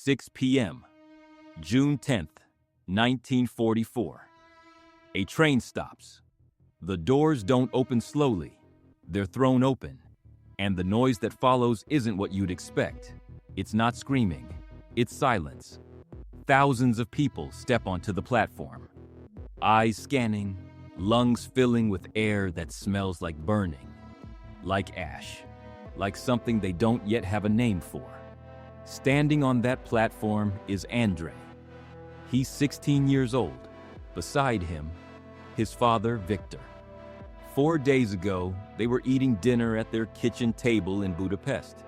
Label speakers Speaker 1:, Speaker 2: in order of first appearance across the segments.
Speaker 1: 6 p.m., June 10th, 1944. A train stops. The doors don't open slowly. They're thrown open. And the noise that follows isn't what you'd expect. It's not screaming. It's silence. Thousands of people step onto the platform. Eyes scanning, lungs filling with air that smells like burning, like ash, like something they don't yet have a name for. Standing on that platform is Andrei. He's 16 years old. Beside him, his father, Victor. 4 days ago, they were eating dinner at their kitchen table in Budapest.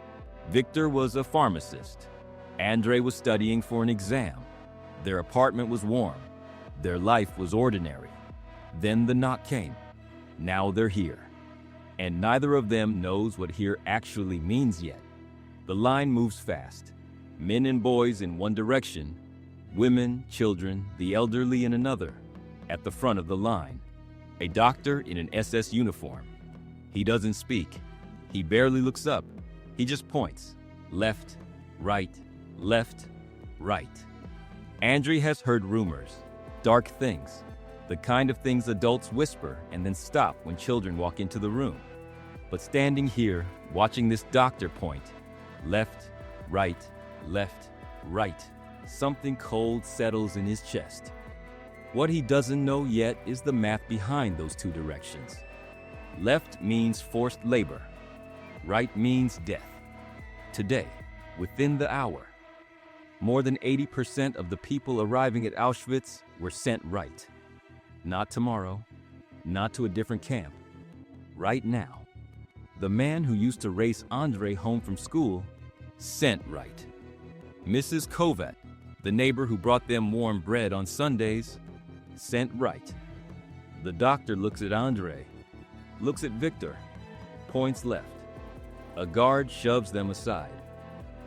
Speaker 1: Victor was a pharmacist. Andrei was studying for an exam. Their apartment was warm. Their life was ordinary. Then the knock came. Now they're here. And neither of them knows what here actually means yet. The line moves fast. Men and boys in one direction, women, children, the elderly in another. At the front of the line, a doctor in an SS uniform. He doesn't speak. He barely looks up. He just points. Left, right, left, right. Andrei has heard rumors, dark things, the kind of things adults whisper and then stop when children walk into the room. But standing here, watching this doctor point, left, right, something cold settles in his chest. What he doesn't know yet is the math behind those two directions. Left means forced labor. Right means death. Today, within the hour, more than 80% of the people arriving at Auschwitz were sent right. Not tomorrow, not to a different camp. Right now. The man who used to race Andrei home from school, sent right. Mrs. Kovat, the neighbor who brought them warm bread on Sundays, sent right. The doctor looks at Andrei, looks at Victor, points left. A guard shoves them aside.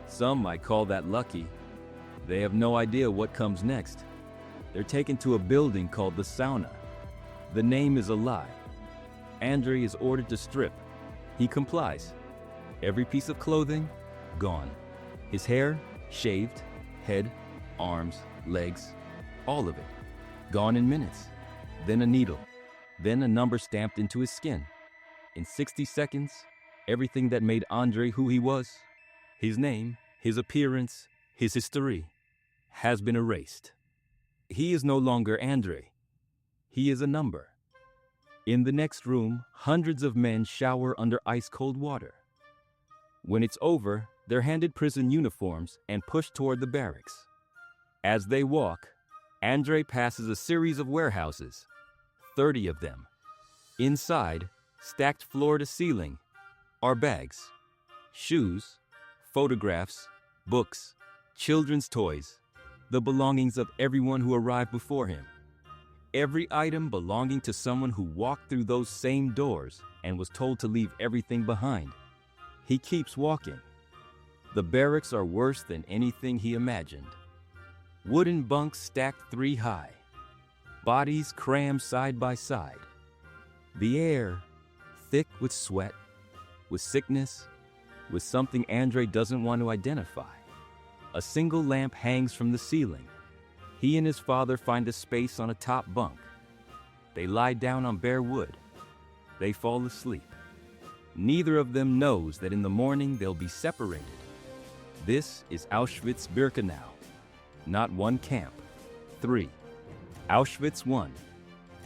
Speaker 1: Some might call that lucky. They have no idea what comes next. They're taken to a building called the Sauna. The name is a lie. Andrei is ordered to strip. He complies. Every piece of clothing, gone. His hair, shaved, head, arms, legs, all of it. Gone in minutes. Then a needle. Then a number stamped into his skin. In 60 seconds, everything that made Andrei who he was, his name, his appearance, his history, has been erased. He is no longer Andrei. He is a number. In the next room, hundreds of men shower under ice-cold water. When it's over, they're handed prison uniforms and pushed toward the barracks. As they walk, Andrei passes a series of warehouses, 30 of them. Inside, stacked floor to ceiling, are bags, shoes, photographs, books, children's toys, the belongings of everyone who arrived before him. Every item belonging to someone who walked through those same doors and was told to leave everything behind. He keeps walking. The barracks are worse than anything he imagined. Wooden bunks stacked 3 high. Bodies crammed side by side. The air, thick with sweat, with sickness, with something Andrei doesn't want to identify. A single lamp hangs from the ceiling. He and his father find a space on a top bunk. They lie down on bare wood. They fall asleep. Neither of them knows that in the morning they'll be separated. This is Auschwitz-Birkenau. Not one camp, 3. Auschwitz I,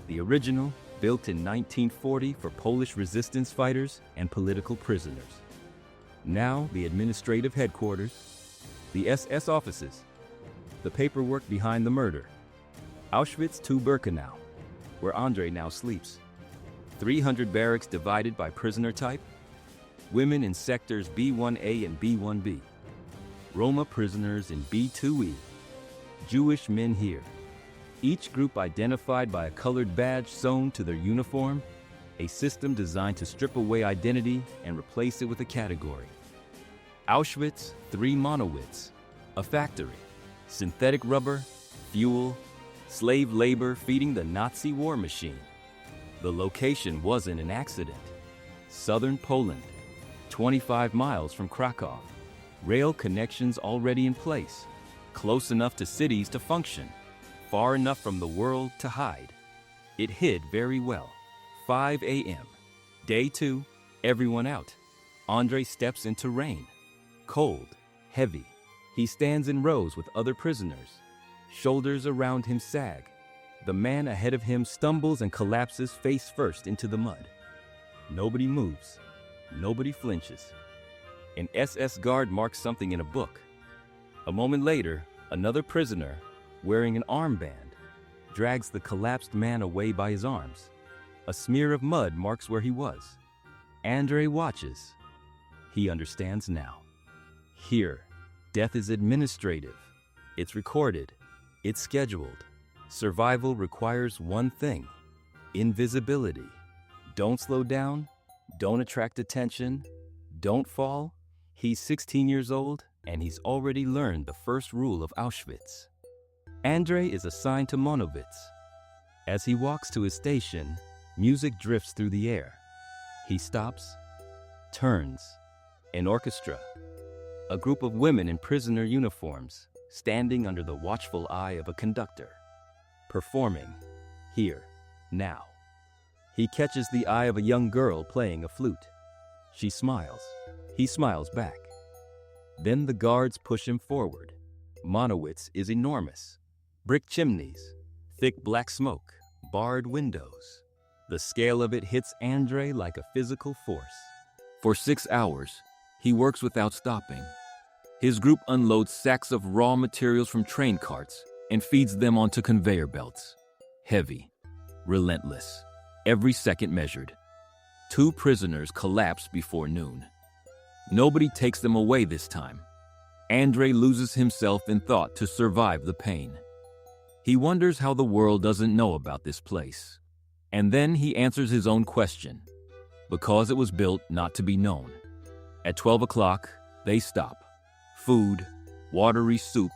Speaker 1: the original, built in 1940 for Polish resistance fighters and political prisoners. Now the administrative headquarters, the SS offices, the paperwork behind the murder. Auschwitz II-Birkenau, where Andrei now sleeps. 300 barracks divided by prisoner type. Women in sectors B1A and B1B. Roma prisoners in B2E. Jewish men here. Each group identified by a colored badge sewn to their uniform, a system designed to strip away identity and replace it with a category. Auschwitz III Monowitz, a factory. Synthetic rubber, fuel, slave labor feeding the Nazi war machine. The location wasn't an accident. Southern Poland, 25 miles from Krakow. Rail connections already in place. close enough to cities to function, far enough from the world to hide. It hid very well. 5 a.m. Day 2, everyone out. Andre steps into rain. Cold, heavy. He stands in rows with other prisoners. Shoulders around him sag. The man ahead of him stumbles and collapses face first into the mud. Nobody moves. Nobody flinches. An SS guard marks something in a book. A moment later, another prisoner, wearing an armband, drags the collapsed man away by his arms. A smear of mud marks where he was. Andre watches. He understands now. Here, death is administrative. It's recorded. It's scheduled. Survival requires one thing: invisibility. Don't slow down. Don't attract attention. Don't fall. He's 16 years old, and he's already learned the first rule of Auschwitz. Andre is assigned to Monowitz. As he walks to his station, music drifts through the air. He stops, turns. An orchestra. A group of women in prisoner uniforms, standing under the watchful eye of a conductor. Performing, here, now. He catches the eye of a young girl playing a flute. She smiles. He smiles back. Then the guards push him forward. Monowitz is enormous. Brick chimneys, thick black smoke, barred windows. The scale of it hits Andre like a physical force. For 6 hours, he works without stopping. His group unloads sacks of raw materials from train carts and feeds them onto conveyor belts. Heavy, relentless, every second measured. 2 prisoners collapse before noon. Nobody takes them away this time. Andre loses himself in thought to survive the pain. He wonders how the world doesn't know about this place. And then he answers his own question. Because it was built not to be known. At 12 o'clock, they stop. Food, watery soup,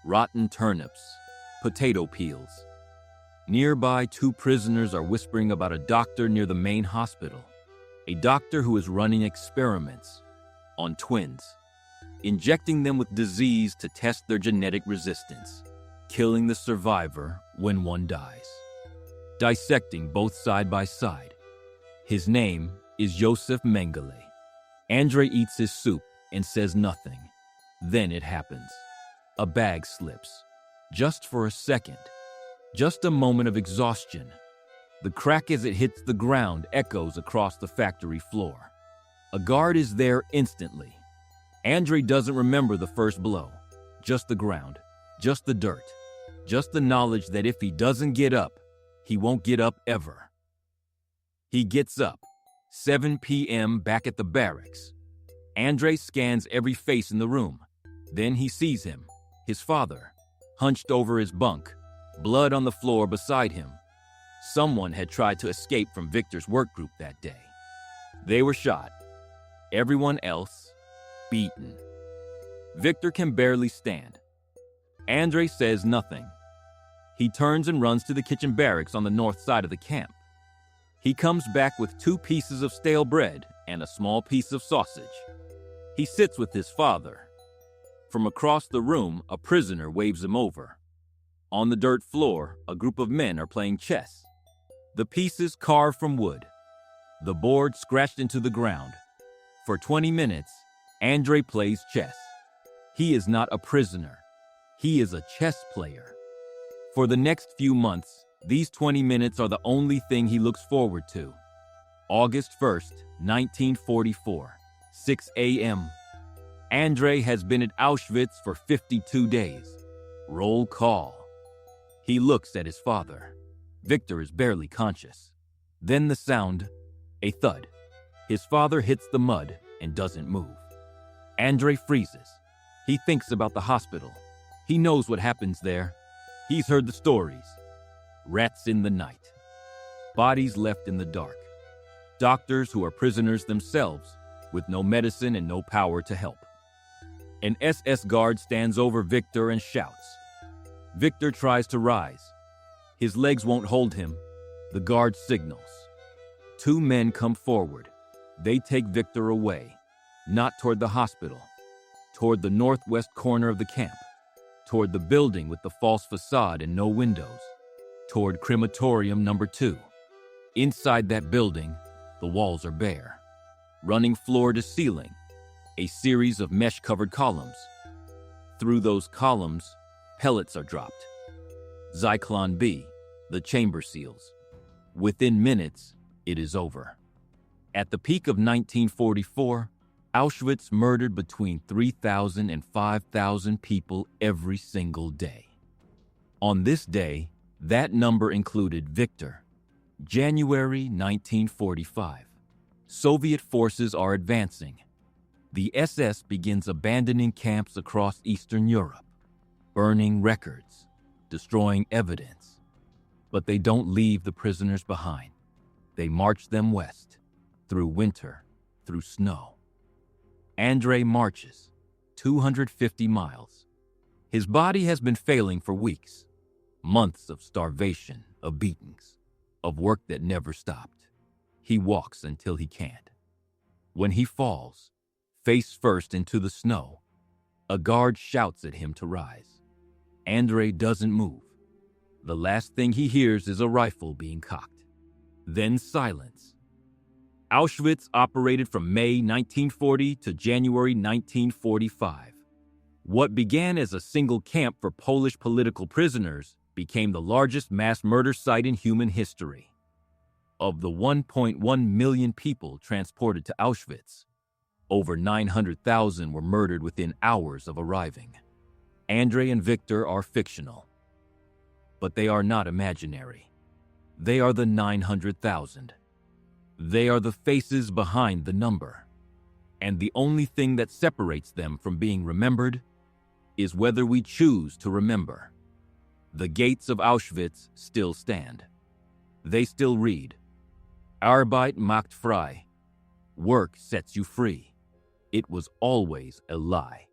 Speaker 1: rotten turnips, potato peels. Nearby, 2 prisoners are whispering about a doctor near the main hospital. A doctor who is running experiments on twins, injecting them with disease to test their genetic resistance, killing the survivor when one dies. Dissecting both side by side. His name is Josef Mengele. Andre eats his soup and says nothing. Then it happens. A bag slips. Just for a second. Just a moment of exhaustion. The crack as it hits the ground echoes across the factory floor. A guard is there instantly. Andre doesn't remember the first blow. Just the ground. Just the dirt. Just the knowledge that if he doesn't get up, he won't get up ever. He gets up. 7 p.m. back at the barracks. Andre scans every face in the room. Then he sees him, his father, hunched over his bunk, blood on the floor beside him. Someone had tried to escape from Victor's work group that day. They were shot. Everyone else, beaten. Victor can barely stand. Andre says nothing. He turns and runs to the kitchen barracks on the north side of the camp. He comes back with 2 pieces of stale bread and a small piece of sausage. He sits with his father. From across the room, a prisoner waves him over. On the dirt floor, a group of men are playing chess. The pieces carved from wood. The board scratched into the ground. For 20 minutes, Andre plays chess. He is not a prisoner. He is a chess player. For the next few months, these 20 minutes are the only thing he looks forward to. August 1st, 1944, 6 a.m. Andre has been at Auschwitz for 52 days. Roll call. He looks at his father. Victor is barely conscious. Then the sound, a thud. His father hits the mud and doesn't move. Andre freezes. He thinks about the hospital. He knows what happens there. He's heard the stories. Rats in the night. Bodies left in the dark. Doctors who are prisoners themselves, with no medicine and no power to help. An SS guard stands over Victor and shouts. Victor tries to rise. His legs won't hold him. The guard signals. 2 men come forward. They take Victor away, not toward the hospital, toward the northwest corner of the camp. toward the building with the false facade and no windows, toward crematorium number 2. Inside that building, the walls are bare, running floor to ceiling, a series of mesh-covered columns. Through those columns, pellets are dropped. Zyklon B, the chamber seals. Within minutes, it is over. At the peak of 1944, Auschwitz murdered between 3,000 and 5,000 people every single day. On this day, that number included Victor. January 1945. Soviet forces are advancing. The SS begins abandoning camps across Eastern Europe, burning records, destroying evidence. But they don't leave the prisoners behind. They march them west, through winter, through snow. Andrei marches 250 miles. His body has been failing for weeks. Months of starvation, of beatings, of work that never stopped. He walks until he can't. When he falls, face first into the snow, a guard shouts at him to rise. Andrei doesn't move. The last thing he hears is a rifle being cocked. Then silence. Auschwitz operated from May 1940 to January 1945. What began as a single camp for Polish political prisoners became the largest mass murder site in human history. Of the 1.1 million people transported to Auschwitz, over 900,000 were murdered within hours of arriving. Andrei and Victor are fictional, but they are not imaginary. They are the 900,000. They are the faces behind the number. And the only thing that separates them from being remembered is whether we choose to remember. The gates of Auschwitz still stand. They still read, Arbeit macht frei. Work sets you free. It was always a lie.